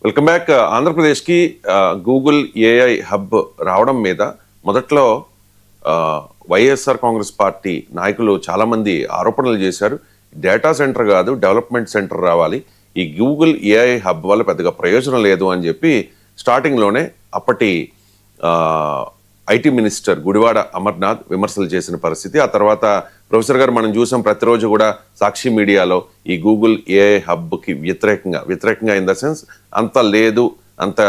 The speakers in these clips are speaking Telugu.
Welcome back. ఆంధ్రప్రదేశ్కి గూగుల్ ఏఐ హబ్ రావడం మీద మొదట్లో వైఎస్ఆర్ కాంగ్రెస్ పార్టీ నాయకులు చాలామంది ఆరోపణలు చేశారు. డేటా సెంటర్ కాదు, డెవలప్మెంట్ సెంటర్ రావాలి, ఈ గూగుల్ ఏఐ హబ్ వల్ల పెద్దగా ప్రయోజనం లేదు అని చెప్పి స్టార్టింగ్లోనే అప్పటి ఐటీ మినిస్టర్ గుడివాడ అమర్నాథ్ విమర్శలు చేసిన పరిస్థితి. ఆ తర్వాత ప్రొఫెసర్ గారు మనం చూసాం ప్రతిరోజు కూడా సాక్షి మీడియాలో ఈ గూగుల్ ఏఐ హబ్కి వ్యతిరేకంగా ఇన్ ద సెన్స్ అంత లేదు, అంత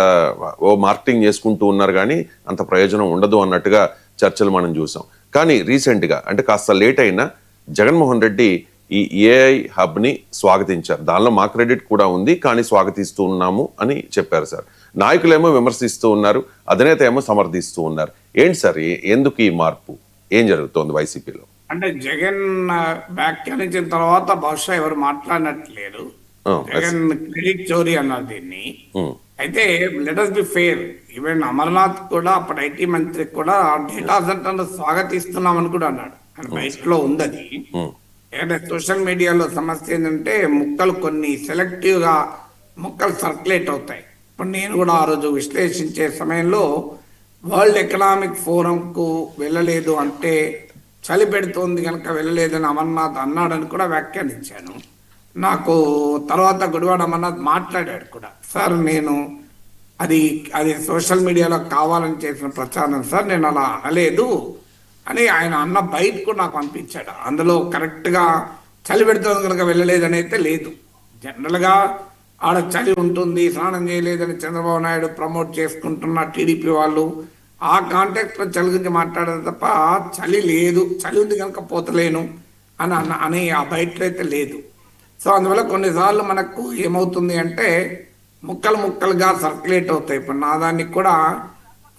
మార్కెటింగ్ చేసుకుంటూ ఉన్నారు కానీ అంత ప్రయోజనం ఉండదు అన్నట్టుగా చర్చలు మనం చూసాం. కానీ రీసెంట్గా అంటే కాస్త లేట్ అయినా జగన్మోహన్ రెడ్డి ఈ ఏఐ హబ్ని స్వాగతించారు. దానిలో మా క్రెడిట్ కూడా ఉంది, కానీ స్వాగతిస్తూ ఉన్నాము అని చెప్పారు సార్. నాయకులేమో విమర్శిస్తూ ఉన్నారు, అధినేత ఏమో సమర్థిస్తూ ఉన్నారు. ఏంటి సార్, ఎందుకు ఈ మార్పు? ఏం జరుగుతోంది వైసీపీలో? అంటే జగన్ వ్యాఖ్యానించిన తర్వాత బహుశా ఎవరు మాట్లాడినట్లేరు. జగన్ క్రెడిట్ చోరీ అన్నారు దీన్ని. అయితే let us be fair, even Amarnath కూడా అప్పటి ఐటీ మంత్రికి కూడా డేటా సెంటర్ స్వాగతిస్తున్నామని కూడా అన్నాడు. కానీ బయటలో ఉంది అది. అంటే సోషల్ మీడియాలో సమస్య ఏంటంటే ముక్కలు కొన్ని సెలెక్టివ్ గా ముక్కలు సర్క్యులేట్ అవుతాయి. ఇప్పుడు నేను కూడా ఆ రోజు విశ్లేషించే సమయంలో వరల్డ్ ఎకనామిక్ ఫోరంకు వెళ్ళలేదు అంటే చలి పెడుతోంది కనుక వెళ్ళలేదని అమర్నాథ్ అన్నాడని కూడా వ్యాఖ్యానించాను. నాకు తర్వాత గుడివాడ అమర్నాథ్ మాట్లాడాడు కూడా, సార్ నేను అది సోషల్ మీడియాలో కావాలని చేసిన ప్రచారం సార్, నేను అలా అనలేదు అని ఆయన అన్న బయట కూడా నాకు అనిపించాడు. అందులో కరెక్ట్గా చలి పెడుతుంది కనుక వెళ్ళలేదని అయితే లేదు. జనరల్గా ఆడ చలి ఉంటుంది, స్నానం చేయలేదని చంద్రబాబు నాయుడు ప్రమోట్ చేసుకుంటున్న టీడీపీ వాళ్ళు ఆ కాంటాక్ట్లో చలి గురించి మాట్లాడారు తప్ప చలి లేదు, చలి ఉంది కనుక పోతలేను అని ఆ బయటలో అయితే లేదు. సో అందువల్ల కొన్నిసార్లు మనకు ఏమవుతుంది అంటే ముక్కలు ముక్కలుగా సర్క్యులేట్ అవుతాయి. ఇప్పుడు నా దానికి కూడా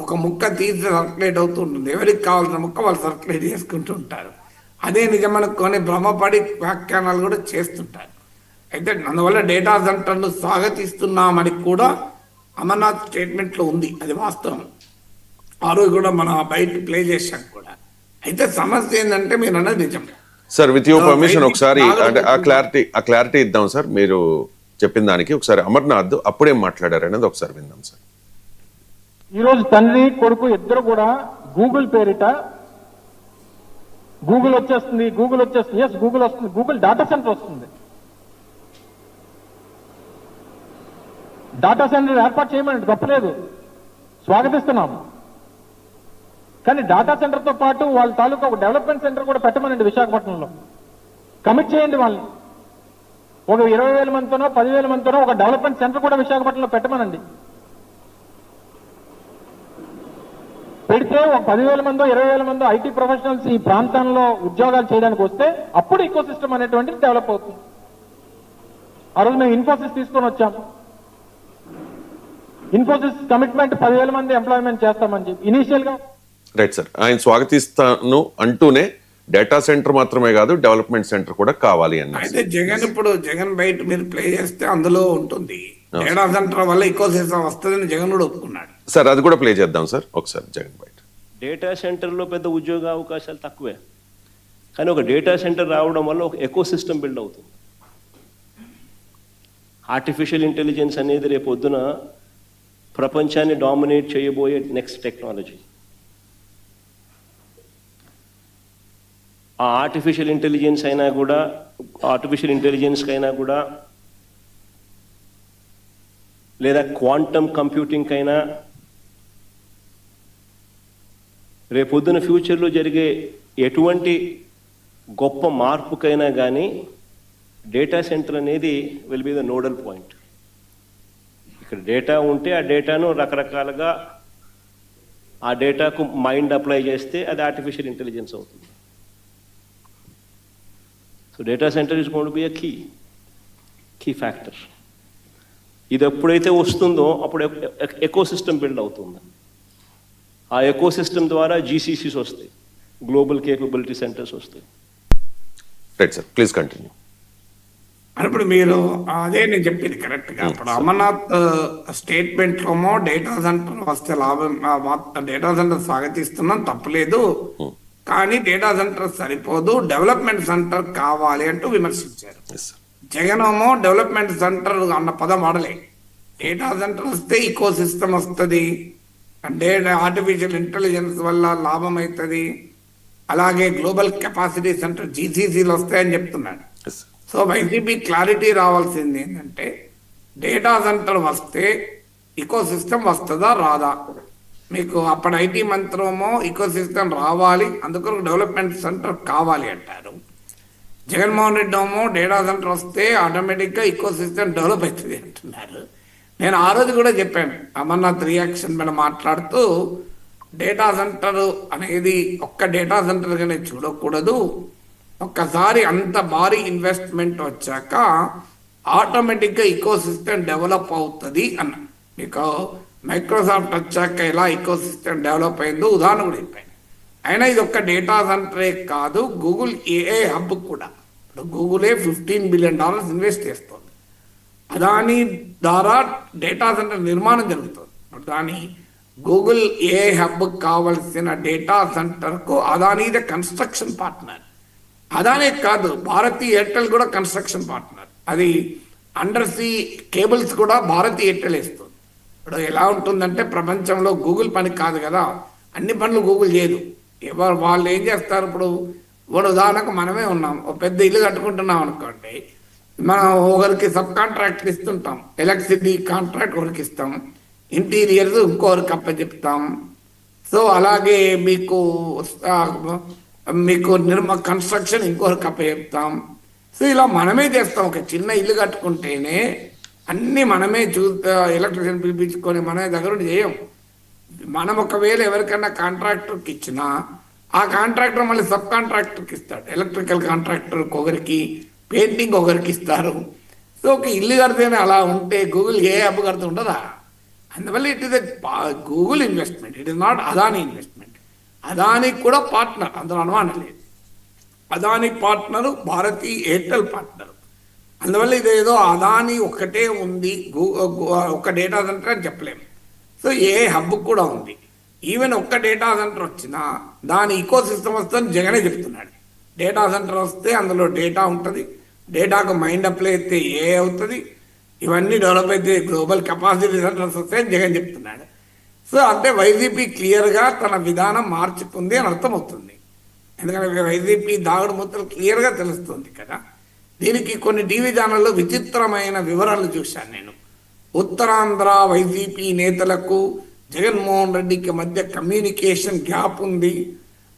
ఒక ముక్క తీసి సర్క్యులేట్ అవుతూ ఉంటుంది, ఎవరికి కావాల్సిన ముక్క వాళ్ళు సర్క్యులేట్ చేసుకుంటూ ఉంటారు. అదే నిజమైన కొన్ని భ్రమపడి వ్యాఖ్యానాలు కూడా చేస్తుంటారు. అయితే అందువల్ల డేటా సెంటర్ను స్వాగతిస్తున్నామని కూడా అమర్నాథ్ స్టేట్మెంట్లో ఉంది, అది వాస్తవం. ఆ రోజు కూడా మన బయట ప్లే చేశాం కూడా. అయితే సమస్య ఏంటంటే మీరు అన్నది నిజం సార్. విత్ యువర్ పర్మిషన్ ఒకసారి అంటే ఆ క్లారిటీ ఇద్దాం సార్. మీరు చెప్పిన దానికి ఒకసారి అమర్నాథ్ అప్పుడేం మాట్లాడారు అనేది ఒకసారి విందాం సార్. ఈరోజు తండ్రి కొడుకు ఇద్దరు కూడా గూగుల్ పేరిట గూగుల్ వచ్చేస్తుంది, ఎస్ గూగుల్ వస్తుంది, గూగుల్ డేటా సెంటర్ వస్తుంది. డేటా సెంటర్ ఏర్పాటు చేయమని తప్పలేదు, స్వాగతిస్తున్నాము. కానీ డేటా సెంటర్తో పాటు వాళ్ళ తాలూకా ఒక డెవలప్మెంట్ సెంటర్ కూడా పెట్టమనండి విశాఖపట్నంలో. కమిట్ చేయండి వాళ్ళని. ఒక 20,000 మందితోనో 10,000 మందితోనో ఒక డెవలప్మెంట్ సెంటర్ కూడా విశాఖపట్నంలో పెట్టమనండి. పెడితే ఒక 10,000 మందో 20,000 మందో ఐటీ ప్రొఫెషనల్స్ ఈ ప్రాంతంలో ఉద్యోగాలు చేయడానికి వస్తే అప్పుడు ఈకో సిస్టమ్ అనేటువంటిది డెవలప్ అవుతుంది. ఆ రోజు మేము ఇన్ఫోసిస్ తీసుకొని వచ్చాము. ఇన్ఫోసిస్ కమిట్మెంట్ 10,000 మంది ఎంప్లాయ్మెంట్ చేస్తామని చెప్పి ఇనీషియల్ గా. రైట్ సార్, ఆయన స్వాగతిస్తాను అంటూనే డేటా సెంటర్ మాత్రమే కాదు డెవలప్మెంట్ సెంటర్ కూడా కావాలి అని. అయితే జగన్ బయట మీరు ప్లే చేస్తే అందులో ఉంటుంది డేటా సెంటర్ వల్ల ఈకో సిస్టమ్ వస్తుందని జగన్ కూడా ఒప్పుకున్నాడు సార్. అది కూడా ప్లే చేద్దాం సార్ ఒకసారి. జగన్ బయట డేటా సెంటర్లో పెద్ద ఉద్యోగ అవకాశాలు తక్కువే, కానీ ఒక డేటా సెంటర్ రావడం వల్ల ఒక ఎకో సిస్టమ్ బిల్డ్ అవుతుంది. ఆర్టిఫిషియల్ ఇంటెలిజెన్స్ అనేది రేపు పొద్దున ప్రపంచాన్ని డామినేట్ చేయబోయే నెక్స్ట్ టెక్నాలజీ. ఆ ఆర్టిఫిషియల్ ఇంటెలిజెన్స్ అయినా కూడా లేదా క్వాంటమ్ కంప్యూటింగ్ అయినా రేపొద్దున ఫ్యూచర్లో జరిగే ఎటువంటి గొప్ప మార్పుకైనా కానీ డేటా సెంటర్ అనేది will be the nodal point. ఇక్కడ డేటా ఉంటే ఆ డేటాను రకరకాలుగా ఆ డేటాకు మైండ్ అప్లై చేస్తే అది ఆర్టిఫిషియల్ ఇంటెలిజెన్స్ అవుతుంది. So data centre is going to be a key factor. ఇది ఎప్పుడైతే వస్తుందో అప్పుడు ఎకో సిస్టమ్ బిల్డ్ అవుతుంది. ఆ ఎకో సిస్టమ్ ద్వారా జీసీసీస్ వస్తాయి, గ్లోబల్ కేపబిలిటీ సెంటర్స్ వస్తాయి. Right sir, please continue. ఇప్పుడు మీరు అదే నేను చెప్పింది కరెక్ట్గా. ఇప్పుడు అమర్నాథ్ స్టేట్మెంట్లోమో డేటా సెంటర్ వస్తే లాభం, డేటా సెంటర్ స్వాగతిస్తున్నాం తప్పలేదు, కానీ డేటా సెంటర్ సరిపోదు, డెవలప్మెంట్ సెంటర్ కావాలి అంటూ విమర్శించారు. జగన్ ఏమో డెవలప్మెంట్ సెంటర్ అన్న పదం వాడలే, డేటా సెంటర్ వస్తే ఈకో సిస్టమ్ వస్తుంది, డేటా ఆర్టిఫిషియల్ ఇంటెలిజెన్స్ వల్ల లాభం అవుతుంది, అలాగే గ్లోబల్ కెపాసిటీ సెంటర్ జీసీసీలు వస్తాయని చెప్తున్నాడు. Yes. సో వైసీపీ క్లారిటీ రావాల్సింది ఏంటంటే డేటా సెంటర్ వస్తే ఈకో సిస్టమ్ వస్తుందా రాదా? మీకు అప్పుడు ఐటీ మంత్రమో ఈకో సిస్టమ్ రావాలి, అందుకు డెవలప్మెంట్ సెంటర్ కావాలి అంటారు. జగన్మోహన్ రెడ్డి ఏమో డేటా సెంటర్ వస్తే ఆటోమేటిక్గా ఈకో సిస్టమ్ డెవలప్ అవుతుంది అంటున్నారు. నేను ఆ రోజు కూడా చెప్పాను, అమర్నాథ్ రియాక్షన్ మీద మాట్లాడుతూ డేటా సెంటర్ అనేది ఒక్క డేటా సెంటర్గానే చూడకూడదు, ఒక్కసారి అంత భారీ ఇన్వెస్ట్మెంట్ వచ్చాక ఆటోమేటిక్గా ఈకో సిస్టమ్ డెవలప్ అవుతుంది అన్న. మీకు మైక్రోసాఫ్ట్ వచ్చాక ఎలా ఈకో సిస్టమ్ డెవలప్ అయిందో ఉదాహరణ కూడా చెప్పాను. అయినా ఇది ఒక్క డేటా సెంటరే కాదు, గూగుల్ ఏఐ హబ్ కూడా. ఇప్పుడు గూగులే $15 బిలియన్ ఇన్వెస్ట్ చేస్తుంది, అదాని ద్వారా డేటా సెంటర్ నిర్మాణం జరుగుతుంది. దాని గూగుల్ ఏఐ హబ్ కావలసిన డేటా సెంటర్కు అదానీదే కన్స్ట్రక్షన్ పార్ట్నర్. అదానే కాదు, భారతీ ఎయిర్టెల్ కూడా కన్స్ట్రక్షన్ పార్ట్నర్. అది అండర్ సీ కేబుల్స్ కూడా భారతీ ఎయిర్టెల్ వేస్తుంది. ఇప్పుడు ఎలా ఉంటుందంటే ప్రపంచంలో గూగుల్ పని కాదు కదా, అన్ని పనులు గూగుల్ చేయదు. వాళ్ళు ఏం చేస్తారు, ఇప్పుడు ఉదాహరణకు మనమే ఉన్నాం, ఒక పెద్ద ఇల్లు కట్టుకుంటున్నాం అనుకోండి, మనం ఒకరికి సబ్ కాంట్రాక్ట్ ఇస్తుంటాం, ఎలక్ట్రిసిటీ కాంట్రాక్ట్ ఒకరికి ఇస్తాం, ఇంటీరియర్స్ ఇంకొకరికి అప్పచెప్తాం. సో అలాగే మీకు కన్స్ట్రక్షన్ ఇంకొకరికి అప్పచెప్తాం. సో ఇలా మనమే చేస్తాం. ఒక చిన్న ఇల్లు కట్టుకుంటేనే అన్నీ మనమే ఎలక్ట్రిషియన్ పిలిపించుకొని మనమే దగ్గర చేయం. మనం ఒకవేళ ఎవరికైనా కాంట్రాక్టర్కి ఇచ్చినా ఆ కాంట్రాక్టర్ మళ్ళీ సబ్ కాంట్రాక్టర్కి ఇస్తాడు. ఎలక్ట్రికల్ కాంట్రాక్టర్ ఒకరికి, పెయింటింగ్ ఒకరికి ఇస్తారు. సో ఒక ఇల్లు కడితేనే అలా ఉంటే గూగుల్ ఏ హబ్ కడుతూ ఉండదా? అందువల్ల it is Google investment, it is not Adani investment. అదానికి కూడా పార్ట్నర్, అందులో అనుమానం లేదు. Adani partner, Bharti Airtel partner. అందువల్ల ఇదేదో అదానీ ఒక్కటే ఉంది, ఒక డేటా సెంటర్ అని చెప్పలేము. సో ఏ హబ్ కూడా ఉంది. ఈవెన్ ఒక్క డేటా సెంటర్ వచ్చినా దాని ఈకో సిస్టమ్ వస్తుందని జగనే చెప్తున్నాడు. డేటా సెంటర్ వస్తే అందులో డేటా ఉంటుంది, డేటాకు మైండ్ అప్లై అయితే ఏ అవుతుంది, ఇవన్నీ డెవలప్ అయితే గ్లోబల్ కెపాసిటీ సెంటర్స్ వస్తాయని జగన్ చెప్తున్నాడు. సో అంటే వైసీపీ క్లియర్గా తన విధానం మార్చుకుంది అని అర్థమవుతుంది. ఎందుకంటే వైసీపీ దాగుడు మూతలు క్లియర్గా తెలుస్తుంది కదా. దీనికి కొన్ని టీవీ ఛానల్లో విచిత్రమైన వివరాలు చూశాను నేను. ఉత్తరాంధ్ర వైసీపీ నేతలకు జగన్మోహన్ రెడ్డికి మధ్య కమ్యూనికేషన్ గ్యాప్ ఉంది,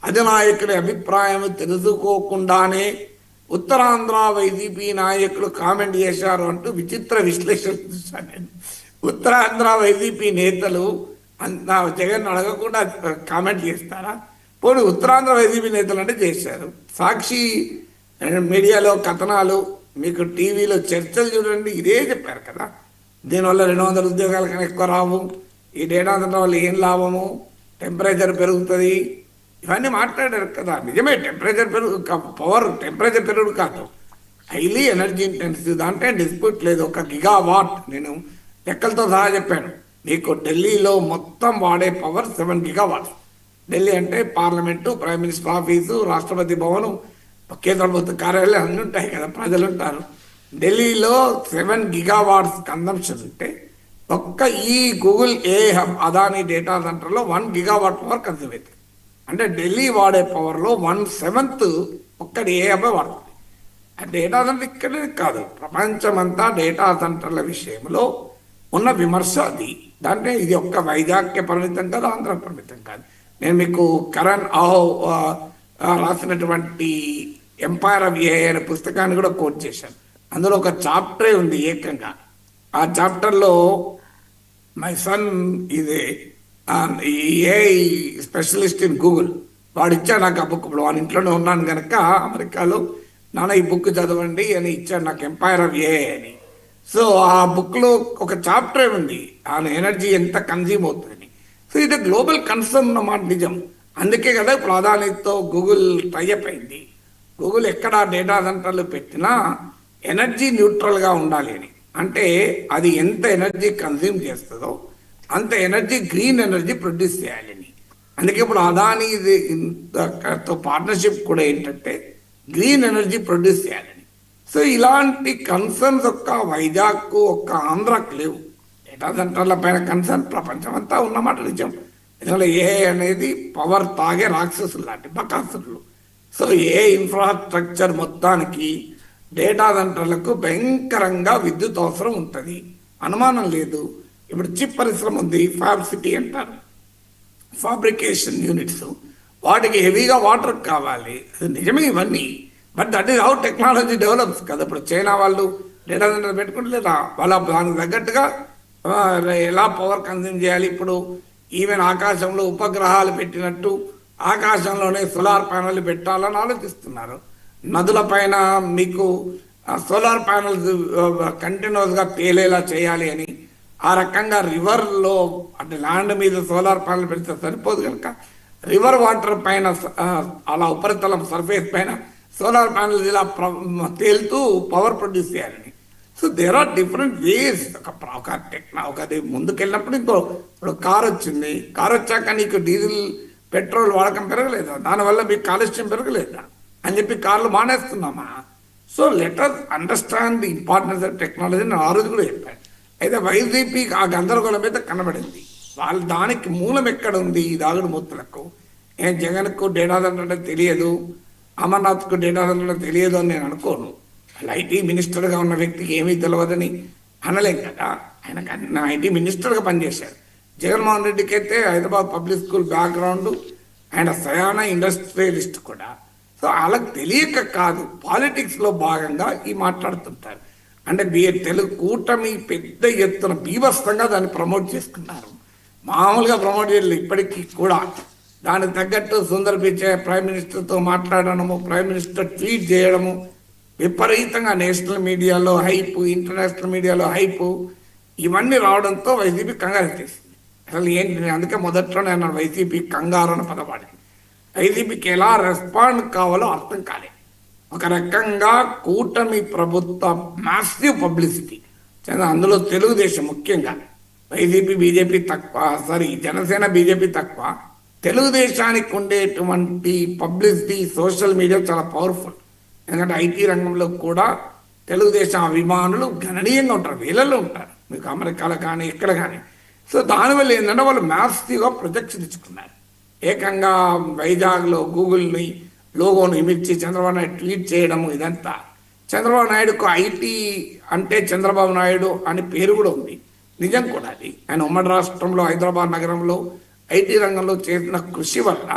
అధినాయకుడి అభిప్రాయం తెలుసుకోకుండానే ఉత్తరాంధ్ర వైసీపీ నాయకులు కామెంట్ చేశారు అంటూ విచిత్ర విశ్లేషణ చూశాను నేను. ఉత్తరాంధ్ర వైసీపీ నేతలు జగన్ అడగకుండా కామెంట్ చేస్తారా? పోనీ ఉత్తరాంధ్ర వైసీపీ నేతలు అంటే చేశారు. సాక్షి మీడియాలో కథనాలు, మీకు టీవీలో చర్చలు చూడండి, ఇదే చెప్పారు కదా. దీనివల్ల 200 ఉద్యోగాల కన్నా ఎక్కువ రావు, ఈ డేటా సెంటర్ వల్ల ఏం లాభము, టెంపరేచర్ పెరుగుతుంది, ఇవన్నీ మాట్లాడారు కదా. నిజమే, టెంపరేచర్ టెంపరేచర్ పెరుగుడు కాదు, హైలీ ఎనర్జీ ఇంటెన్సివ్, దాంట్లో డిస్ప్యూట్ లేదు. 1 గిగావాట్ నేను లెక్కలతో సహా చెప్పాను మీకు. ఢిల్లీలో మొత్తం వాడే పవర్ 7 గిగావాట్స్. ఢిల్లీ అంటే పార్లమెంటు, ప్రైమ్ మినిస్టర్ ఆఫీసు, రాష్ట్రపతి భవనం, కేంద్ర ప్రభుత్వ కార్యాలయాలు అన్నీ ఉంటాయి కదా, ప్రజలు ఉంటారు. ఢిల్లీలో 7 గిగావాట్స్ కన్సంప్షన్ ఉంటే ఒక్క ఈ గూగుల్ ఏ హబ్ అదానీ డేటా సెంటర్లో 1 గిగావాట్ పవర్ కన్సూమ్ అవుతుంది. అంటే ఢిల్లీ వాడే పవర్లో 1/7 ఒక్కటి ఏ హబ్ వాడుతుంది. ఆ డేటా సెంటర్ ఇక్కడే కాదు, ప్రపంచమంతా డేటా సెంటర్ల విషయంలో ఉన్న విమర్శ అది. దాంట్లో ఇది ఒక్క వైజాగ్కే పరిమితం కాదు, ఆంధ్ర పరిమితం కాదు. నేను మీకు కరణ్ ఆహో రాసినటువంటి ఎంపైర్ ఆఫ్ ఏఐ అనే పుస్తకాన్ని కూడా కోట్ చేశాను. అందులో ఒక చాప్టరే ఉంది ఏకంగా. ఆ చాప్టర్లో మై సన్ ఇది ఏఐ స్పెషలిస్ట్ ఇన్ గూగుల్, వాడు ఇచ్చాడు నాకు ఆ బుక్. ఇప్పుడు వాడి ఇంట్లోనే ఉన్నాను కనుక అమెరికాలో, నాన్న ఈ బుక్ చదవండి అని ఇచ్చాడు నాకు, ఎంపైర్ ఆఫ్ ఏఐ అని. సో ఆ బుక్లో ఒక చాప్టరే ఉంది, ఆ ఎనర్జీ ఎంత కన్జ్యూమ్ అవుతుందని. సో ఇది గ్లోబల్ కన్సర్న్ అన్నమాట, నిజం. అందుకే కదా ఇప్పుడు అదానితో గూగుల్ టైఅప్ అయింది. గూగుల్ ఎక్కడ డేటా సెంటర్లు పెట్టినా ఎనర్జీ న్యూట్రల్గా ఉండాలి అని. అంటే అది ఎంత ఎనర్జీ కన్జ్యూమ్ చేస్తుందో అంత ఎనర్జీ, గ్రీన్ ఎనర్జీ ప్రొడ్యూస్ చేయాలని. అందుకే ఇప్పుడు అదానీ తో పార్ట్నర్షిప్ కూడా ఏంటంటే గ్రీన్ ఎనర్జీ ప్రొడ్యూస్ చేయాలని. సో ఇలాంటి కన్సర్న్స్ ఒక్క వైజాగ్కు, ఒక్క ఆంధ్రాకు లేవు. డేటా సెంటర్ల పైన కన్సర్న్ ప్రపంచం అంతా ఉన్నమాట నిజం. ఎందుకంటే ఏఐ అనేది పవర్ తాగే రాక్షసులు లాంటి బకాసులు. సో ఏ ఇన్ఫ్రాస్ట్రక్చర్ మొత్తానికి డేటా సెంటర్లకు భయంకరంగా విద్యుత్ అవసరం ఉంటుంది, అనుమానం లేదు. ఇప్పుడు చిప్ పరిశ్రమ ఉంది, ఫ్యాబ్ సిటీ అంటారు, ఫాబ్రికేషన్ యూనిట్స్, వాటికి హెవీగా వాటర్ కావాలి. అది నిజమే ఇవన్నీ, but that is how technology develops కదా. ఇప్పుడు చైనా వాళ్ళు డేటా సెంటర్ పెట్టుకుంటే లేదా వాళ్ళ దానికి తగ్గట్టుగా ఎలా పవర్ కన్జ్యూమ్ చేయాలి. ఇప్పుడు ఈవెన్ ఆకాశంలో ఉపగ్రహాలు పెట్టినట్టు ఆకాశంలోనే సోలార్ ప్యానెల్ పెట్టాలని ఆలోచిస్తున్నారు. నదుల పైన మీకు సోలార్ ప్యానెల్స్ కంటిన్యూస్గా తేలేలా చేయాలి అని. ఆ రకంగా రివర్లో అంటే ల్యాండ్ మీద సోలార్ ప్యానెల్ పెడితే సరిపోదు కనుక రివర్ వాటర్ పైన అలా ఉపరితలం సర్ఫేస్ పైన సోలార్ ప్యానెల్స్ ఇలా తేలుతూ పవర్ ప్రొడ్యూస్ చేయాలని. So there are different ways. ఒకది ముందుకెళ్ళినప్పుడు ఇప్పుడు కార్ వచ్చింది, కార్ వచ్చాక నీకు డీజిల్ పెట్రోల్ వాడకం పెరగలేదా, దానివల్ల మీకు కాలుష్యం పెరగలేదా అని చెప్పి కార్లు మానేస్తున్నామా? So let us understand the importance of technology నేను ఆ రోజు కూడా చెప్పాను. అయితే వైసీపీ ఆ గందరగోళం మీద కనబడింది. వాళ్ళు దానికి మూలం ఎక్కడ ఉంది ఈ దాగుడు మూర్తులకు? ఏం జగన్కు డేటా సెంటర్ తెలియదు, అమర్నాథ్కు డేటా సెంటర్ తెలియదు అని నేను అనుకోను. ఐటీ మినిస్టర్గా ఉన్న వ్యక్తికి ఏమీ తెలియదని అనలేం కదా. ఆయన ఐటీ మినిస్టర్గా పనిచేశారు. జగన్మోహన్ రెడ్డికి అయితే హైదరాబాద్ పబ్లిక్ స్కూల్ బ్యాక్గ్రౌండ్, ఆయన సయానా ఇండస్ట్రియలిస్ట్ కూడా. సో వాళ్ళకి తెలియక కాదు, పాలిటిక్స్లో భాగంగా ఈ మాట్లాడుతుంటారు. అంటే తెలుగు కూటమి పెద్ద ఎత్తున బీభత్సంగా దాన్ని ప్రమోట్ చేసుకున్నారు. మామూలుగా ప్రమోట్ చేయలేదు ఇప్పటికీ కూడా. దానికి తగ్గట్టు సుందర్ పిచ్చే ప్రైమ్ మినిస్టర్తో మాట్లాడడము, ప్రైమ్ మినిస్టర్ ట్వీట్ చేయడము, విపరీతంగా నేషనల్ మీడియాలో హైపు, ఇంటర్నేషనల్ మీడియాలో హైపు, ఇవన్నీ రావడంతో వైసీపీ కంగారు చేసింది. అసలు ఏంటి, నేను అందుకే మొదట్లోనే అన్నాను వైసీపీ కంగారు అని పదవాడింది. వైసీపీకి ఎలా రెస్పాండ్ కావాలో అర్థం కాలేదు. ఒక రకంగా కూటమి ప్రభుత్వ మ్యాసివ్ పబ్లిసిటీ, అందులో తెలుగుదేశం ముఖ్యంగా, వైసీపీ బీజేపీ తక్కువ, జనసేన బీజేపీ తక్కువ, తెలుగుదేశానికి ఉండేటువంటి పబ్లిసిటీ సోషల్ మీడియా చాలా పవర్ఫుల్. ఎందుకంటే ఐటీ రంగంలో కూడా తెలుగుదేశం అభిమానులు గణనీయంగా ఉంటారు, వేలల్లో ఉంటారు, మీకు అమెరికాలో కానీ ఎక్కడ కానీ. సో దానివల్ల ఏంటంటే వాళ్ళు మ్యాసివ్గా ప్రొజెక్షన్ ఇచ్చుకున్నారు. ఏకంగా వైజాగ్లో గూగుల్ని లోగోను ఇమిర్చి చంద్రబాబు నాయుడు ట్వీట్ చేయడము, ఇదంతా చంద్రబాబు నాయుడుకు ఐటీ అంటే చంద్రబాబు నాయుడు అని పేరు కూడా ఉంది, నిజం కూడా అది. ఆయన ఉమ్మడి రాష్ట్రంలో హైదరాబాద్ నగరంలో ఐటీ రంగంలో చేసిన కృషి వల్ల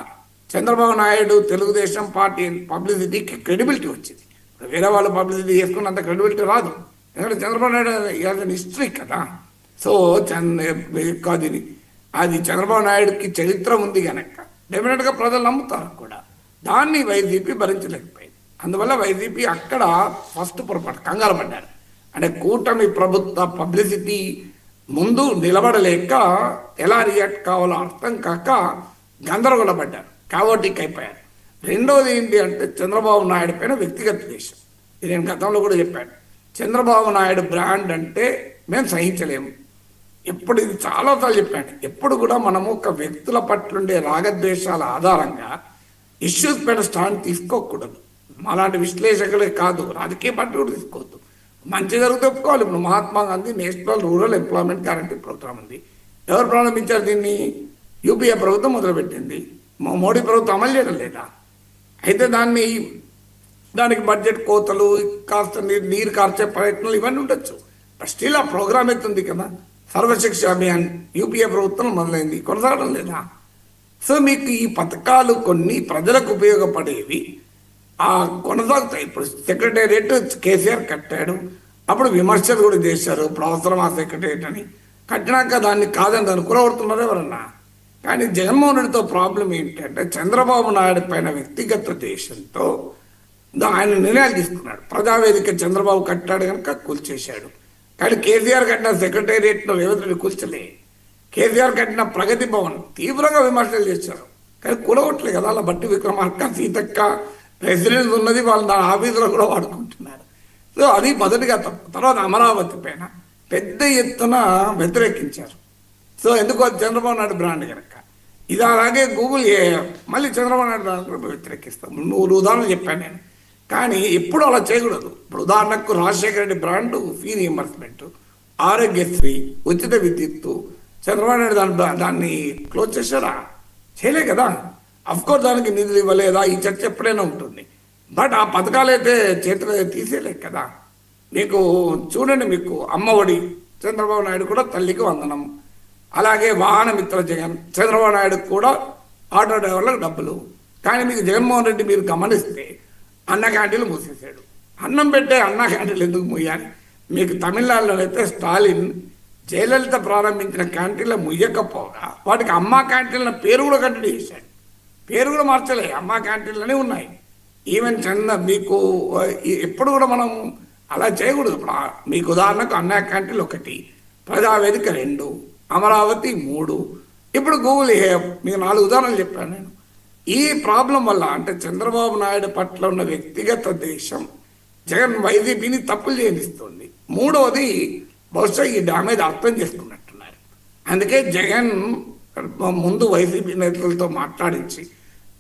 చంద్రబాబు నాయుడు తెలుగుదేశం పార్టీ పబ్లిసిటీకి క్రెడిబిలిటీ వచ్చింది. వేరే వాళ్ళు పబ్లిసిటీ చేసుకున్నంత క్రెడిబిలిటీ రాదు, ఎందుకంటే Chandrababu Naidu as an history కదా. సో అది చంద్రబాబు నాయుడుకి చరిత్ర ఉంది కనుక డెఫినెట్గా ప్రజలు నమ్ముతారు కూడా. దాన్ని వైసీపీ భరించలేకపోయింది. అందువల్ల వైసీపీ అక్కడ ఫస్ట్ పొరపాటు కంగారు పడ్డారు. అంటే కూటమి ప్రభుత్వ పబ్లిసిటీ ముందు నిలబడలేక ఎలా రియాక్ట్ కావాలో అర్థం కాక గందరగోళపడ్డారు, కావోటిక్ అయిపోయారు. రెండోది ఏంటి అంటే చంద్రబాబు నాయుడు పైన వ్యక్తిగత ద్వేషం. ఇది నేను గతంలో కూడా చెప్పాను. చంద్రబాబు నాయుడు బ్రాండ్ అంటే మేము సహించలేము. ఎప్పుడు ఇది చాలాసార్లు చెప్పాను, ఎప్పుడు కూడా మనము ఒక వ్యక్తుల పట్లుండే రాగద్వేషాల ఆధారంగా ఇష్యూస్ పైన స్టాండ్ తీసుకోకూడదు. అలాంటి విశ్లేషకులే కాదు, రాజకీయ పార్టీ కూడా తీసుకోవద్దు. మంచి జరిగితే ఒప్పుకోవాలి. ఇప్పుడు Mahatma Gandhi national rural employment guarantee programme ఉంది. ఎవరు ప్రారంభించారు దీన్ని? యూపీఏ ప్రభుత్వం మొదలుపెట్టింది. మోడీ ప్రభుత్వం అమలు చేయడం లేదా? అయితే దానికి బడ్జెట్ కోతలు, కాస్త నీరు కార్చే ప్రయత్నాలు ఇవన్నీ ఉండొచ్చు. బట్ స్టిల్ ఆ ప్రోగ్రామ్ అవుతుంది కదా. సర్వశిక్ష అభియాన్ యూపీఏ ప్రభుత్వం మొదలైంది, కొనసాగడం లేదా? సో మీకు ఈ పథకాలు కొన్ని ప్రజలకు ఉపయోగపడేవి కొనసాగుతాయి. ఇప్పుడు సెక్రటేరియట్ కేసీఆర్ కట్టాడు, అప్పుడు విమర్శలు కూడా చేశారు, ఇప్పుడు అవసరం ఆ సెక్రటేరియట్ అని. కట్టినాక దాన్ని కాదని దాన్ని కూరగొడుతున్నారు ఎవరన్నా. కానీ జగన్మోహన్ రెడ్డితో ప్రాబ్లం ఏంటంటే చంద్రబాబు నాయుడు పైన వ్యక్తిగత ద్వేషంతో ఆయన నిర్ణయాలు తీసుకున్నాడు. ప్రజావేదిక చంద్రబాబు కట్టాడు కనుక కూల్చేశాడు. కానీ కేసీఆర్ కట్టిన సెక్రటేరియట్ను రేవంత్ రెడ్డి కూల్చలే. కేసీఆర్ కట్టిన ప్రగతి భవన్ తీవ్రంగా విమర్శలు చేశారు, కానీ కూలగొట్టలే కదా. అలా బట్టి విక్రమార్క, సీతక్క రెసిడెన్స్ ఉన్నది, వాళ్ళు దాని ఆఫీసులో కూడా వాడుకుంటున్నారు. సో అది మొదటిగా తప్పు. తర్వాత అమరావతి పైన పెద్ద ఎత్తున వ్యతిరేకించారు. సో ఎందుకో చంద్రబాబు నాయుడు బ్రాండ్ కనుక. ఇది అలాగే గూగుల్ మళ్ళీ చంద్రబాబు నాయుడు బ్రాండ్ కూడా వ్యతిరేకిస్తాం. 100 ఉదాహరణలు చెప్పాను నేను, కానీ ఎప్పుడు అలా చేయకూడదు. ఇప్పుడు ఉదాహరణకు Rajasekhara Reddy brand fee reimbursement, Aarogyasri, ఉచిత విద్యుత్తు, చంద్రబాబు నాయుడు దాన్ని క్లోజ్ చేశారా? చేయలే కదా. కోర్స్ దానికి నిధులు ఇవ్వలేదా, ఈ చర్చ ఎప్పుడైనా ఉంటుంది. బట్ ఆ పథకాలు అయితే చేతులు తీసేయలేదు కదా. మీకు చూడండి, మీకు అమ్మఒడి చంద్రబాబు నాయుడు కూడా తల్లికి వందనం, అలాగే వాహన మిత్ర జగన్ చంద్రబాబు నాయుడు కూడా ఆటో డ్రైవర్లకు డబ్బులు. కానీ మీకు జగన్మోహన్ రెడ్డి మీరు గమనిస్తే అన్న క్యాంటీన్లు మూసేశాడు. అన్నం పెట్టే అన్న క్యాంటీన్లు ఎందుకు మూయాలి? మీకు తమిళనాడులో అయితే స్టాలిన్ జయలలిత ప్రారంభించిన క్యాంటీన్లు ముయ్యకపోగా వాటికి అమ్మ క్యాంటీన్ల పేరు కూడా కంటిన్యూ చేశాడు. పేరు కూడా మార్చలే, అమ్మ క్యాంటీన్లనే ఉన్నాయి. ఈవెన్ మీకు ఎప్పుడు కూడా మనం అలా చేయకూడదు. ఇప్పుడు మీకు ఉదాహరణకు అన్న క్యాంటీన్లు 1, ప్రజావేదిక 2, అమరావతి 3, ఇప్పుడు గూగుల్ మీకు 4 ఉదాహరణలు చెప్పాను నేను. ఈ ప్రాబ్లం వల్ల అంటే చంద్రబాబు నాయుడు పట్ల ఉన్న వ్యక్తిగత దేశం జగన్ వైసీపీని తప్పులు చేయనిస్తుంది. మూడవది బహుశా ఈ డ్యామేజ్ అర్థం చేసుకున్నట్టున్నారు. అందుకే జగన్ ముందు వైసీపీ నేతలతో మాట్లాడించి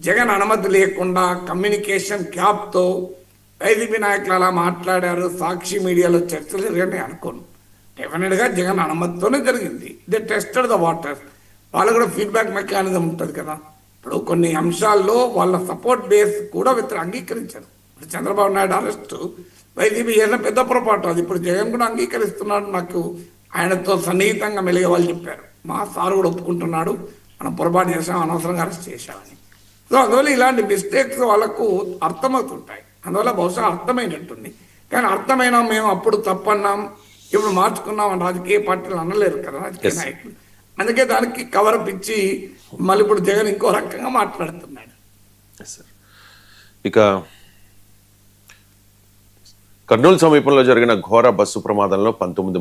జగన్ అనుమతి లేకుండా కమ్యూనికేషన్ గ్యాప్తో వైసీపీ నాయకులు అలా మాట్లాడారు, సాక్షి మీడియాలో చర్చలు జరిగాయని అనుకోను. డెఫినెట్గా జగన్ అనుమతితోనే జరిగింది. They tested the waters. వాళ్ళు కూడా ఫీడ్బ్యాక్ మెకానిజం ఉంటుంది కదా. ఇప్పుడు కొన్ని అంశాల్లో వాళ్ళ సపోర్ట్ బేస్ కూడా అంగీకరించారు. ఇప్పుడు చంద్రబాబు నాయుడు అరెస్టు వైసీపీ చేసిన పెద్ద పొరపాటు. అది ఇప్పుడు జగన్ కూడా అంగీకరిస్తున్నాడు. నాకు ఆయనతో సన్నిహితంగా మెలిగే వాళ్ళు చెప్పారు, మా సారు కూడా ఒప్పుకుంటున్నాడు, మనం పొరపాటు చేసాం, అనవసరంగా అరెస్ట్ చేశామని. సో అందువల్ల ఇలాంటి మిస్టేక్స్ వాళ్ళకు అర్థమవుతుంటాయి. అందువల్ల బహుశా అర్థమైనట్టుంది. కానీ అర్థమైనా మేము అప్పుడు తప్పన్నాం, ఇప్పుడు మార్చుకున్నాం అని రాజకీయ పార్టీలు అనలేరు కదా రాజకీయ నాయకులు. అందుకే దానికి కవరప్ ఇచ్చి మళ్ళీ ఇప్పుడు జగన్ ఇంకో రకంగా మాట్లాడుతున్నాడు. ఇక కర్నూలు సమీపంలో జరిగిన ఘోర బస్సు ప్రమాదంలో 19 మంది